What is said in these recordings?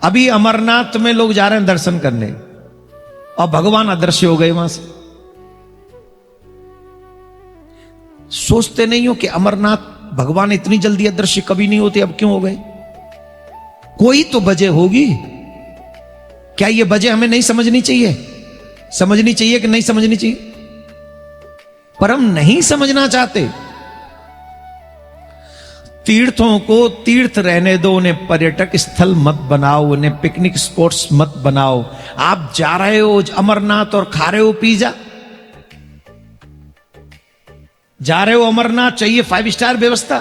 अभी अमरनाथ में लोग जा रहे हैं दर्शन करने और भगवान अदृश्य हो गए वहां से। सोचते नहीं हो कि अमरनाथ भगवान इतनी जल्दी अदृश्य कभी नहीं होते, अब क्यों हो गए? कोई तो वजह होगी। क्या ये वजह हमें नहीं समझनी चाहिए? समझनी चाहिए कि नहीं समझनी चाहिए? पर हम नहीं समझना चाहते। तीर्थों को तीर्थ रहने दो, उन्हें पर्यटक स्थल मत बनाओ, उन्हें पिकनिक स्पॉट्स मत बनाओ। आप जा रहे हो अमरनाथ और खा रहे हो पिज्जा, जा रहे हो अमरनाथ, चाहिए 5 स्टार व्यवस्था,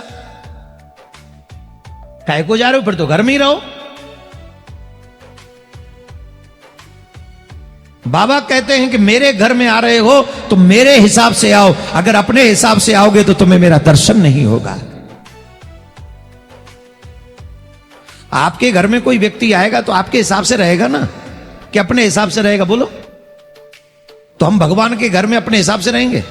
काहे को जा रहे हो? फिर तो घर में ही रहो। बाबा कहते हैं कि मेरे घर में आ रहे हो तो मेरे हिसाब से आओ, अगर अपने हिसाब से आओगे तो तुम्हें मेरा दर्शन नहीं होगा। आपके घर में कोई व्यक्ति आएगा तो आपके हिसाब से रहेगा ना, कि अपने हिसाब से रहेगा? बोलो, तो हम भगवान के घर में अपने हिसाब से रहेंगे?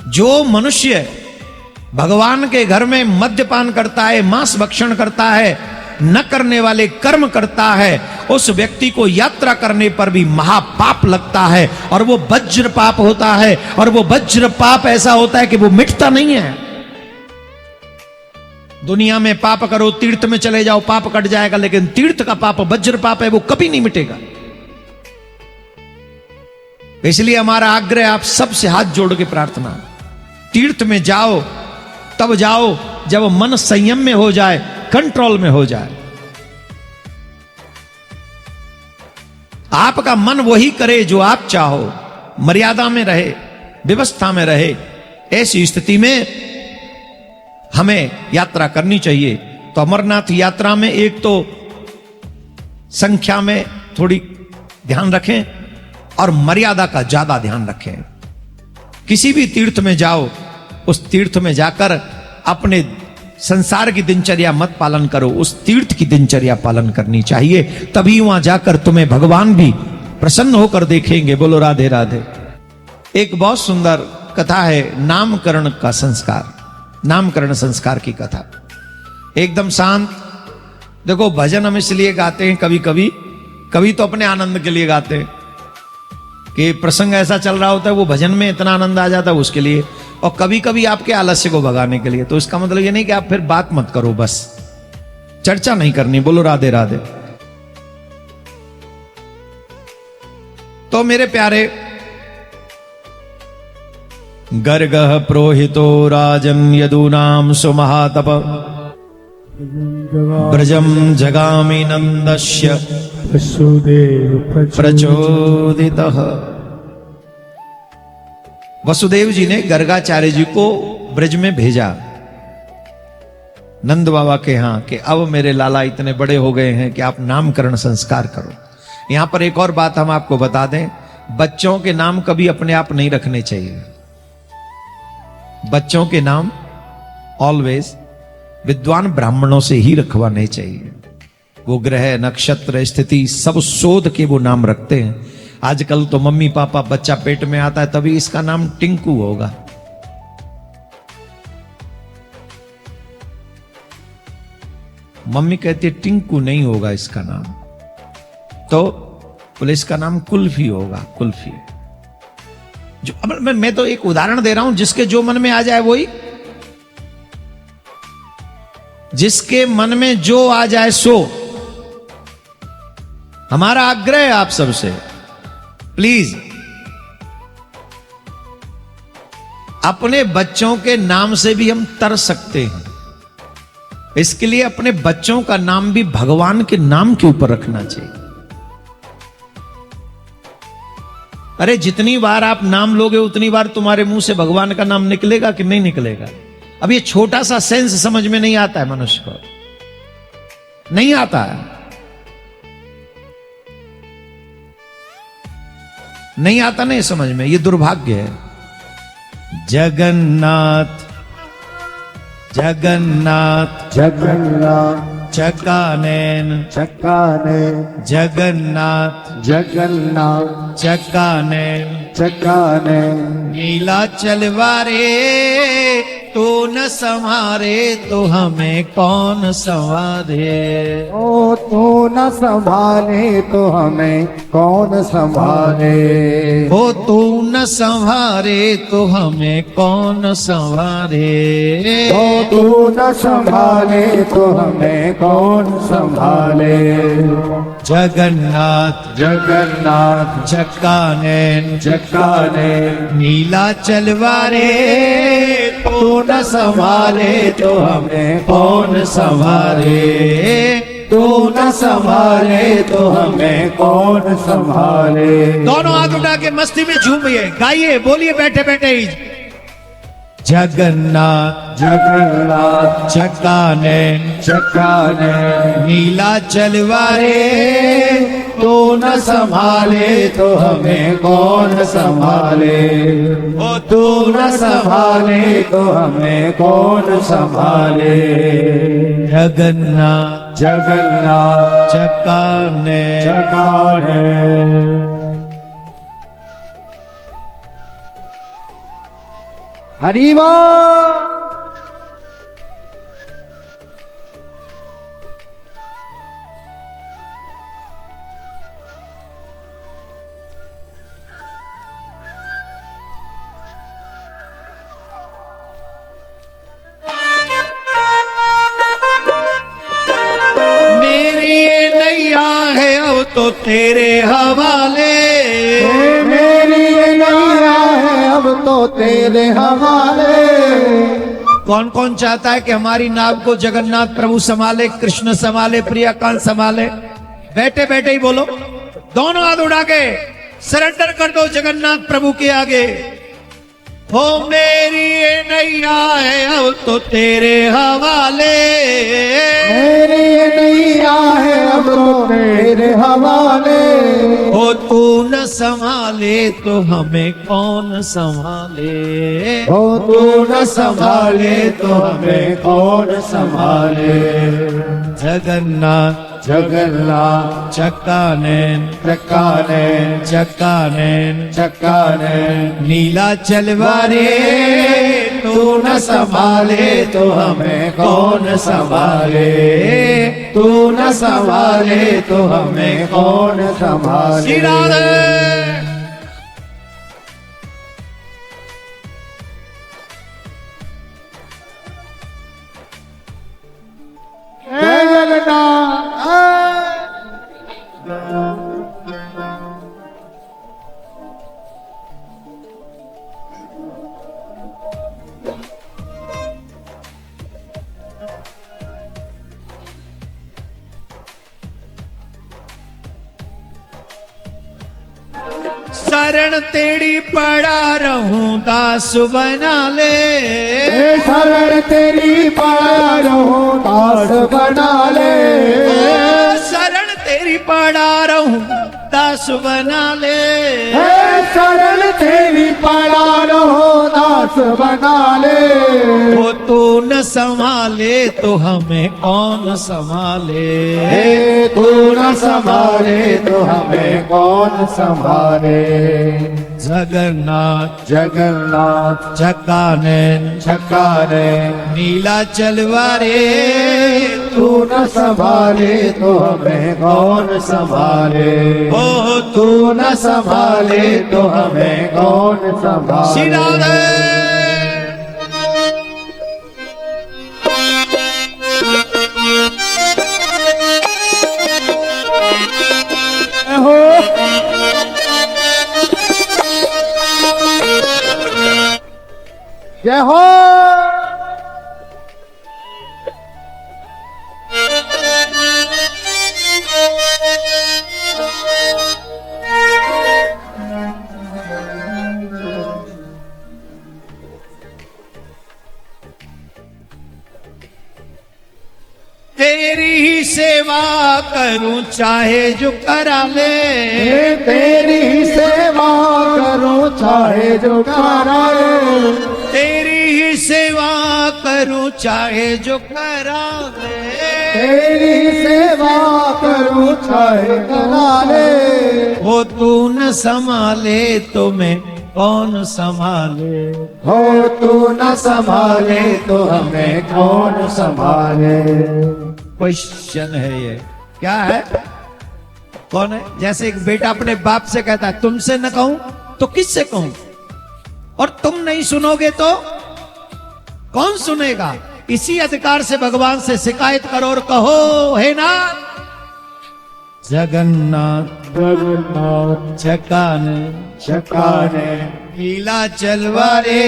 जो मनुष्य भगवान के घर में मद्यपान करता है, मांस भक्षण करता है, न करने वाले कर्म करता है, उस व्यक्ति को यात्रा करने पर भी महापाप लगता है, और वो वज्र पाप होता है। और वो वज्र पाप ऐसा होता है कि वो मिटता नहीं है। दुनिया में पाप करो, तीर्थ में चले जाओ, पाप कट जाएगा, लेकिन तीर्थ का पाप वज्र पाप है, वो कभी नहीं मिटेगा। इसलिए हमारा आग्रह आप सबसे हाथ जोड़ के प्रार्थना, तीर्थ में जाओ तब जाओ जब मन संयम में हो जाए, कंट्रोल में हो जाए। आपका मन वही करे जो आप चाहो, मर्यादा में रहे, व्यवस्था में रहे। ऐसी स्थिति में हमें यात्रा करनी चाहिए। तो अमरनाथ यात्रा में एक तो संख्या में थोड़ी ध्यान रखें और मर्यादा का ज्यादा ध्यान रखें। किसी भी तीर्थ में जाओ, उस तीर्थ में जाकर अपने संसार की दिनचर्या मत पालन करो, उस तीर्थ की दिनचर्या पालन करनी चाहिए। तभी वहां जाकर तुम्हें भगवान भी प्रसन्न होकर देखेंगे। बोलो राधे राधे। एक बहुत सुंदर कथा है नामकरण का संस्कार, नामकरण संस्कार की कथा, एकदम शांत। देखो, भजन हम इसलिए गाते हैं कभी कभी, कभी तो अपने आनंद के लिए गाते हैं कि प्रसंग ऐसा चल रहा होता है, वो भजन में इतना आनंद आ जाता है उसके लिए, और कभी कभी आपके आलस्य को भगाने के लिए। तो इसका मतलब ये नहीं कि आप फिर बात मत करो, बस चर्चा नहीं करनी। बोलो राधे राधे। तो मेरे प्यारे, गर्गः प्रोहितो राजन् यदूनां सुमहातप ब्रजं जगामि नन्दस्य प्रचोदितः। वसुदेव जी ने गर्गाचार्य जी को ब्रज में भेजा नंद बाबा के यहां कि अब मेरे लाला इतने बड़े हो गए हैं कि आप नामकरण संस्कार करो। यहां पर एक और बात हम आपको बता दें, बच्चों के नाम कभी अपने आप नहीं रखने चाहिए। बच्चों के नाम ऑलवेज विद्वान ब्राह्मणों से ही रखवाने चाहिए। वो ग्रह नक्षत्र स्थिति सब शोध के वो नाम रखते हैं। आजकल तो मम्मी पापा, बच्चा पेट में आता है तभी इसका नाम टिंकू होगा, मम्मी कहती है टिंकू नहीं होगा इसका नाम, तो बोले इसका नाम कुल्फी होगा, कुल्फी। जो अब मैं तो एक उदाहरण दे रहा हूं, जिसके जो मन में आ जाए वही, जिसके मन में जो आ जाए सो। हमारा आग्रह है आप सबसे, प्लीज अपने बच्चों के नाम से भी हम तर सकते हैं। इसके लिए अपने बच्चों का नाम भी भगवान के नाम के ऊपर रखना चाहिए। अरे जितनी बार आप नाम लोगे उतनी बार तुम्हारे मुंह से भगवान का नाम निकलेगा कि नहीं निकलेगा? अब ये छोटा सा सेंस समझ में नहीं आता है, मनुष्य को नहीं आता है, नहीं आता नहीं समझ में, ये दुर्भाग्य है। जगन्नाथ जगन्नाथ जगन्नाथ चकानैन चकानैन जगन्नाथ जगन्नाथ चकानैन चकानैन नीलाचल वारे तू न संवारे तो हमें कौन संवारे। ओ तू न संभाले तो हमें कौन संभाले। ओ तू न संवारे तो हमें कौन संवारे। ओ तू न संभाले तो हमें कौन संभाले। जगन्नाथ जगन्नाथ जक्का नैन जक्काने नीला चलवारे तू न संभाले तो हमें कौन संभाले। तू न संभाले तो हमें कौन संभाले। दोनों हाथ उठा के मस्ती में झूमिए, गाइए, बोलिए बैठे बैठे ही। जगन्नाथ जगन्नाथ जक्का नैन जक्काने नीला चलवारे तू न संभाले तो हमें कौन संभाले। ओ तू न संभाले तो हमें कौन संभाले। जगन्नाथ जगन्नाथ जक्का नैन जक्काने हरि बोल। मेरी ये नैया है अब तो तेरे हवाले। मेरी नैया है अब तो तेरे हवाले। कौन कौन चाहता है कि हमारी नाव को जगन्नाथ प्रभु संभाले, कृष्ण संभाले, प्रियकांत संभाले? बैठे बैठे ही बोलो, दोनों हाथ उठा के सरेंडर कर दो जगन्नाथ प्रभु के आगे। हो मेरी ये नैया है अब तो तेरे हवाले। मेरी नैया है अब तो तेरे हवाले। हो तू न संभाले तो हमें कौन संभाले। हो तू न संभाले तो हमें कौन संभाले। जगन्नाथ जगन्नाथ चक्का नैन जक्काने चक्का नैन जक्काने नीला चलवारे तू न संभाले तो हमें कौन संभाले। तू न संभाले तो हमें कौन संभाले। श्री राधे। जय जगन्नाथ। शरण तेरी पड़ा रहूं दास बना ले। शरण तेरी पाया रहो दास बना ले। शरण तेरी पड़ा रहूं दास बना ले। शरण तेरी पाया रहो दास बना ले। वो तू न संभाले तो हमें कौन संभाले। तू न संभाले तो हमें कौन संभाले। जगन्नाथ जगन्नाथ चक्का नैन छक्काने नीला चलवारे तू न संभाले तो हमें कौन संभाले। ओ तू न संभाले तो हमें कौन संभाले। श्री राधे। हो जय हो। तेरी ही सेवा करूं चाहे जो करा ले। तेरी ही सेवा करो चाहे जो करा ले। तेरी ही सेवा करूं चाहे जो करा ले। तेरी ही सेवा करो चाहे करा ले। वो तू न संभाले तो मैं कौन संभाले। हो तू न संभाले तो हमें कौन संभाले। क्वेश्चन है ये, क्या है, कौन है? जैसे एक बेटा अपने बाप से कहता है तुमसे न कहूं तो किससे कहूं, और तुम नहीं सुनोगे तो कौन सुनेगा। इसी अधिकार से भगवान से शिकायत करो और कहो, हे नाथ जगन्नाथ जगन्नाथ छकाने छकाने लीला चलवारे,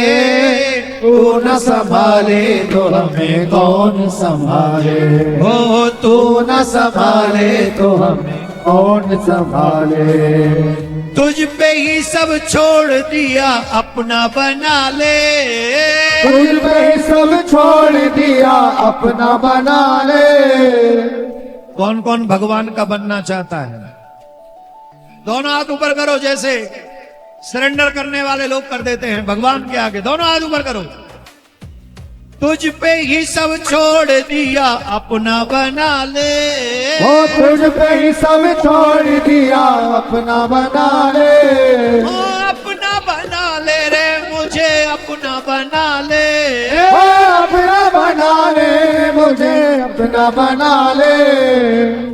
तू न संभाले तो हमें कौन संभाले। हो तू तू न संभाले तो हमें कौन संभाले। तुझ पे ही सब छोड़ दिया अपना बना ले। तुझ पे सब छोड़ दिया अपना बना ले। कौन कौन भगवान का बनना चाहता है? दोनों हाथ ऊपर करो, जैसे सरेंडर करने वाले लोग कर देते हैं भगवान के आगे। दोनों हाथ ऊपर करो। तुझ पे ही सब छोड़ दिया अपना बना ले। वो तुझ पे ही सब छोड़ दिया अपना बना ले। ओ अपना बना ले रे, मुझे अपना बना ले। ओ अपना बना ले, मुझे अपना बना ले।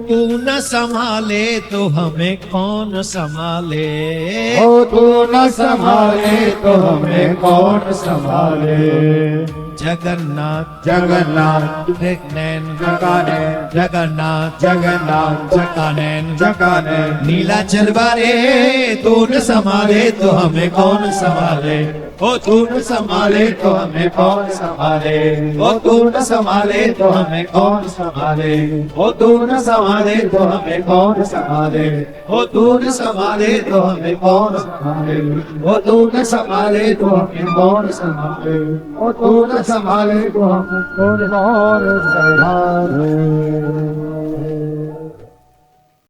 तू न संभाले तो हमें कौन संभाले। ओ तू न संभाले तो हमें कौन संभाले। जगन्नाथ जगन्नाथ नैन जगाने जगन्नाथ जगन्नाथ जकाने जगाने नीला चलवारे, तू न संभाले तो हमें कौन संभाले। ओ तू न संभाले तो हमें कौन संभाले। ओ तू न संभाले तो हमें कौन संभाले। ओ तू न संभाले तो हमें कौन संभाले। ओ तू न संभाले तो हमें कौन संभाले। ओ तू न संभाले तो हमें कौन संभाले। ओ तू न संभाले तो हमें कौन संभाले।